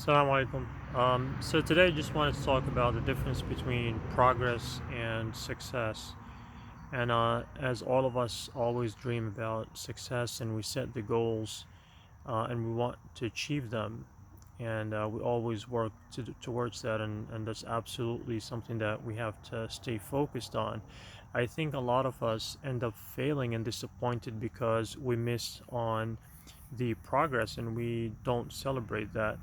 Assalamu alaikum. So today I just wanted to talk about the difference between progress and success. And as all of us always dream about success and we set the goals and we want to achieve them, and we always work towards that, and that's absolutely something that we have to stay focused on. I think a lot of us end up failing and disappointed because we miss on the progress and we don't celebrate that.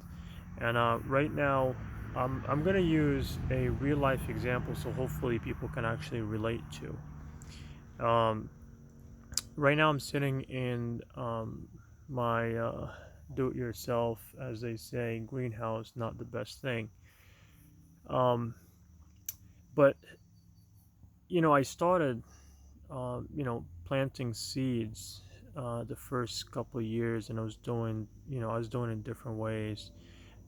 And right now, I'm going to use a real life example so hopefully people can actually relate to. Right now, I'm sitting in my do it yourself, as they say, greenhouse, not the best thing. Um, but, I started, planting seeds the first couple of years, and I was doing it in different ways.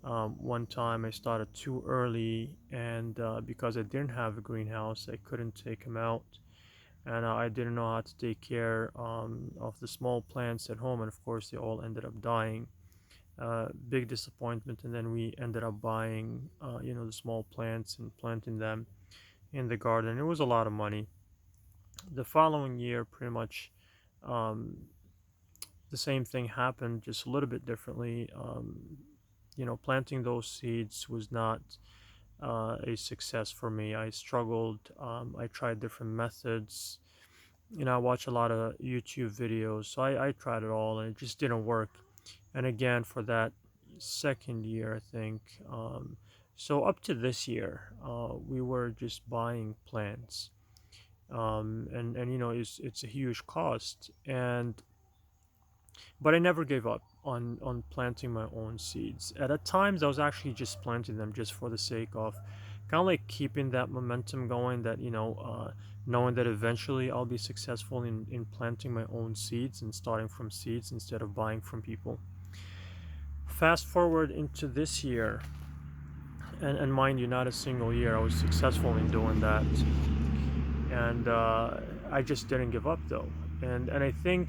One time I started too early, and because I didn't have a greenhouse, I couldn't take them out, and I didn't know how to take care of the small plants at home, and of course they all ended up dying. Big disappointment, and then we ended up buying, the small plants and planting them in the garden. It was a lot of money. The following year, pretty much, um, the same thing happened, just a little bit differently. Planting those seeds was not a success for me. I struggled. I tried different methods. I watch a lot of YouTube videos, so I tried it all, and it just didn't work. And again, for that second year, I think. So up to this year, we were just buying plants, and it's a huge cost, and but I never gave up on planting my own seeds. At times, I was actually just planting them just for the sake of kind of like keeping that momentum going. That knowing that eventually I'll be successful in planting my own seeds and starting from seeds instead of buying from people. Fast forward into this year, and mind you, not a single year I was successful in doing that, and I just didn't give up though, and I think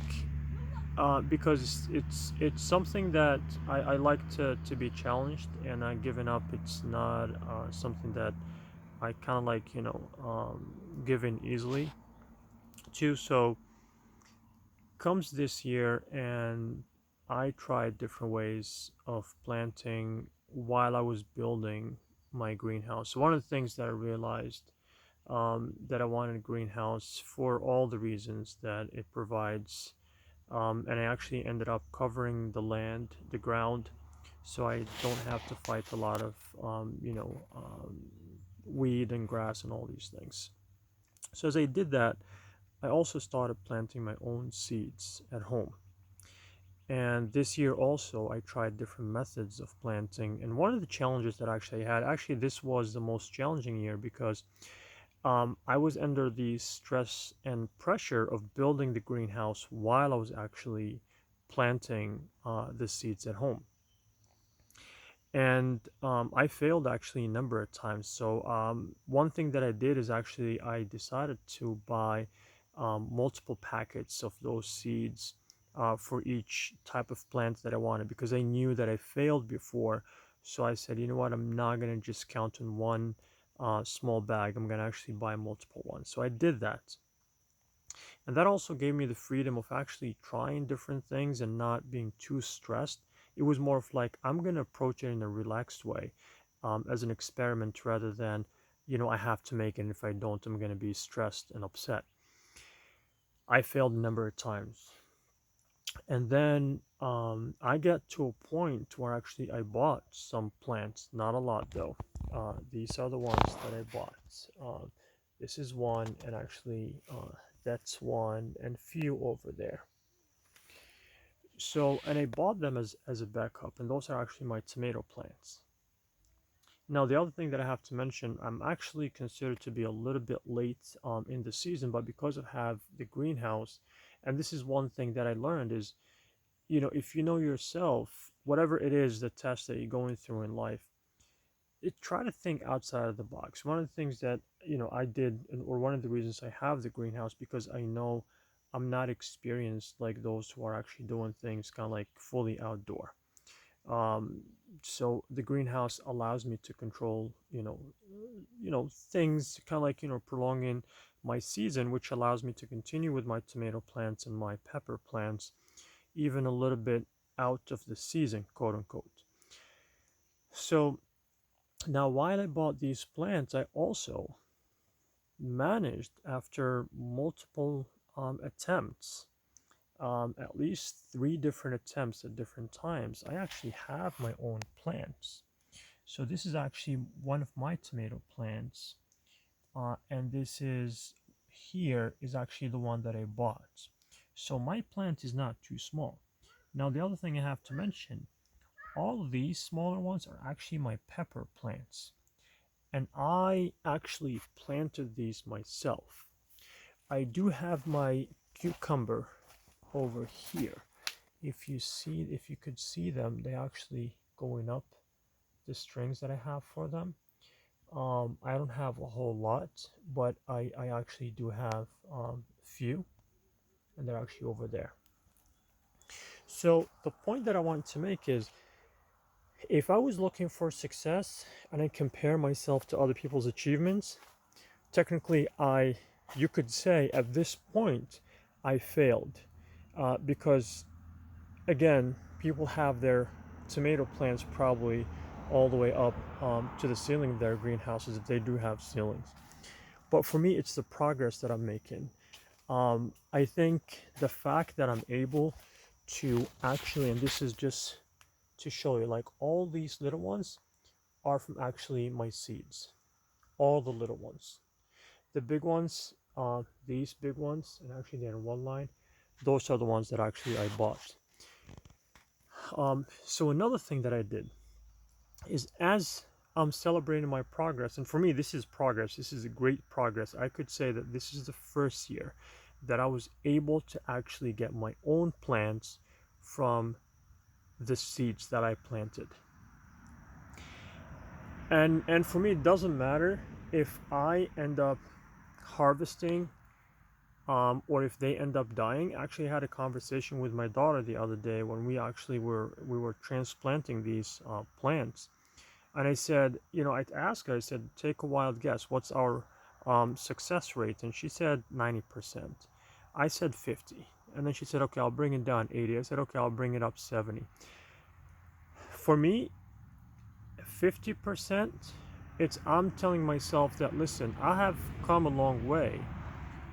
because it's something that I like to be challenged, and giving up, it's not something that I kind of like give in easily to. So comes this year, and I tried different ways of planting while I was building my greenhouse. So one of the things that I realized, that I wanted a greenhouse for all the reasons that it provides, and I actually ended up covering the ground, so I don't have to fight a lot of weed and grass and all these things. So as I did that, I also started planting my own seeds at home. And this year also, I tried different methods of planting. And one of the challenges that actually I had, actually, this was the most challenging year because I was under the stress and pressure of building the greenhouse while I was actually planting the seeds at home. And I failed actually a number of times. So one thing that I did is actually I decided to buy multiple packets of those seeds for each type of plant that I wanted, because I knew that I failed before. So I said, you know what, I'm not going to just count on one small bag. I'm going to actually buy multiple ones. So I did that. And that also gave me the freedom of actually trying different things and not being too stressed. It was more of like, I'm going to approach it in a relaxed way, as an experiment rather than, I have to make it. And if I don't, I'm going to be stressed and upset. I failed a number of times. And then I got to a point where actually I bought some plants, not a lot though. These are the ones that I bought. This is one, and actually that's one, and few over there. So, and I bought them as a backup, and those are actually my tomato plants. Now, the other thing that I have to mention, I'm actually considered to be a little bit late in the season, but because I have the greenhouse, and this is one thing that I learned is, if you know yourself, whatever it is, the test that you're going through in life, try to think outside of the box. One of the things that I did, or one of the reasons I have the greenhouse, because I know I'm not experienced like those who are actually doing things kind of like fully outdoor. Um, So the greenhouse allows me to control, things kind of like, prolonging my season, which allows me to continue with my tomato plants and my pepper plants even a little bit out of the season, quote unquote. So now, while I bought these plants, I also managed, after multiple attempts, at least three different attempts at different times, I actually have my own plants. So this is actually one of my tomato plants, and this is here is actually the one that I bought. So my plant is not too small. Now the other thing I have to mention, all of these smaller ones are actually my pepper plants, and I actually planted these myself. I do have my cucumber over here. If you could see them, they actually going up the strings that I have for them. I don't have a whole lot, but I actually do have a few, and they're actually over there. So the point that I want to make is, if I was looking for success and I compare myself to other people's achievements, technically you could say at this point I failed, because again, people have their tomato plants probably all the way up to the ceiling of their greenhouses, if they do have ceilings. But for me, it's the progress that I'm making. I think the fact that I'm able to actually, and this is just to show you, like, all these little ones are from actually my seeds. All the little ones. The big ones, these big ones, and actually they're in one line, those are the ones that actually I bought. So another thing that I did is, as I'm celebrating my progress, and for me this is progress, this is a great progress. I could say that this is the first year that I was able to actually get my own plants from the seeds that I planted. And for me, it doesn't matter if I end up harvesting, or if they end up dying. Actually, I had a conversation with my daughter the other day when we were transplanting these plants, and I said, I asked her, I said, take a wild guess, what's our success rate? And she said 90%. I said 50, and then she said, okay, I'll bring it down 80. I said, okay, I'll bring it up 70. For me, 50%, I'm telling myself that, listen, I have come a long way.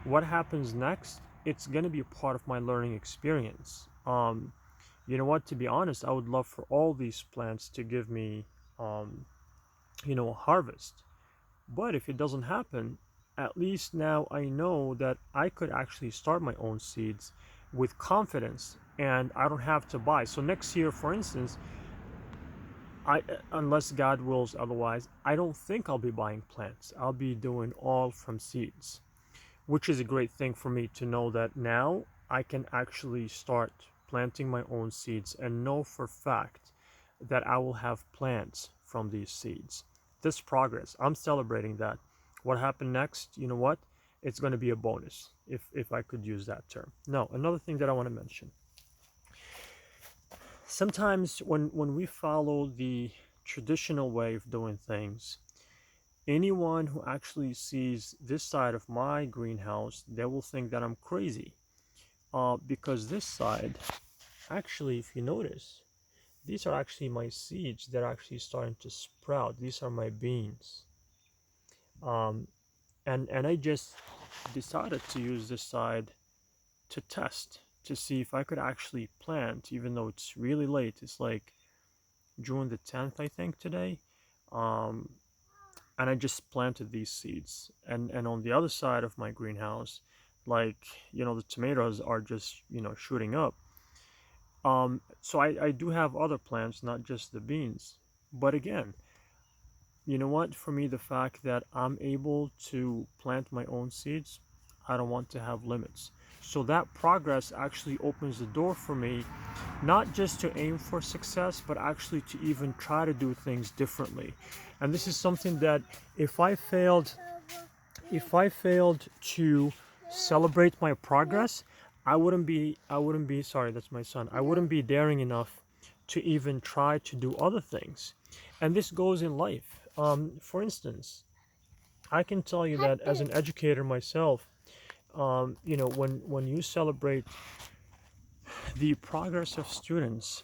What happens next, it's going to be a part of my learning experience. You know what, to be honest, I would love for all these plants to give me a harvest. But if it doesn't happen, at least now I know that I could actually start my own seeds with confidence, and I don't have to buy. So next year, for instance, unless God wills otherwise, I don't think I'll be buying plants. I'll be doing all from seeds, which is a great thing for me to know that now I can actually start planting my own seeds and know for fact that I will have plants from these seeds. This progress, I'm celebrating that. What happened next, you know what? It's going to be a bonus, if I could use that term. Now, another thing that I want to mention. Sometimes when we follow the traditional way of doing things, anyone who actually sees this side of my greenhouse, they will think that I'm crazy. Because this side, actually, if you notice, these are actually my seeds that are actually starting to sprout. These are my beans. And I just decided to use this side to test, to see if I could actually plant, even though it's really late. It's like June the 10th, I think, today. And I just planted these seeds. And on the other side of my greenhouse, like, the tomatoes are just, shooting up. So I do have other plants, not just the beans. But again, you know what? For me, the fact that I'm able to plant my own seeds, I don't want to have limits. So that progress actually opens the door for me, not just to aim for success, but actually to even try to do things differently. And this is something that if I failed to celebrate my progress, I wouldn't be sorry, that's my son. I wouldn't be daring enough to even try to do other things. And this goes in life. For instance, I can tell you that as an educator myself, when you celebrate the progress of students,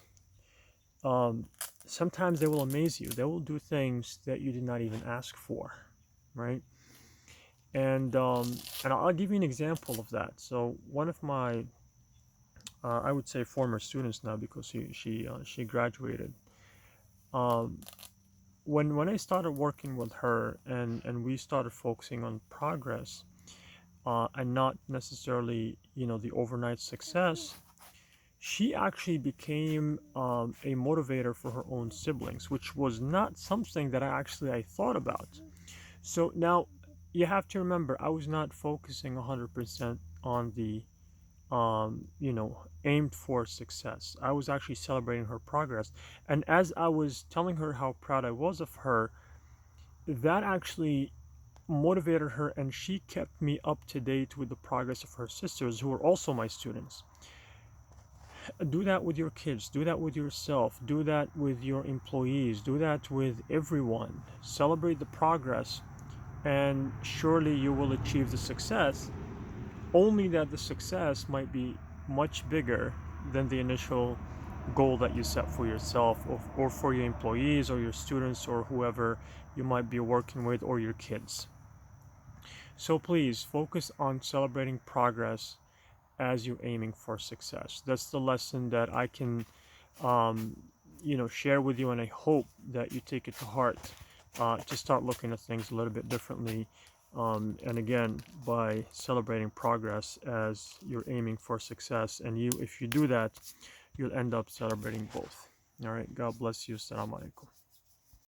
um, sometimes they will amaze you. They will do things that you did not even ask for, right? And I'll give you an example of that. So one of my, I would say, former students now, because she graduated. Um, when I started working with her, and we started focusing on progress, and not necessarily, the overnight success, she actually became a motivator for her own siblings, which was not something that I thought about. So now you have to remember, I was not focusing 100% on the aimed for success. I was actually celebrating her progress. And as I was telling her how proud I was of her, that actually motivated her, and she kept me up to date with the progress of her sisters, who were also my students. Do that with your kids, do that with yourself, do that with your employees, do that with everyone. Celebrate the progress, and surely you will achieve the success. Only that the success might be much bigger than the initial goal that you set for yourself, or for your employees or your students or whoever you might be working with, or your kids. So please focus on celebrating progress as you're aiming for success. That's the lesson that I can, um, share with you, and I hope that you take it to heart, to start looking at things a little bit differently. And again, by celebrating progress as you're aiming for success, and if you do that, you'll end up celebrating both. All right. God bless you. Assalamu alaikum.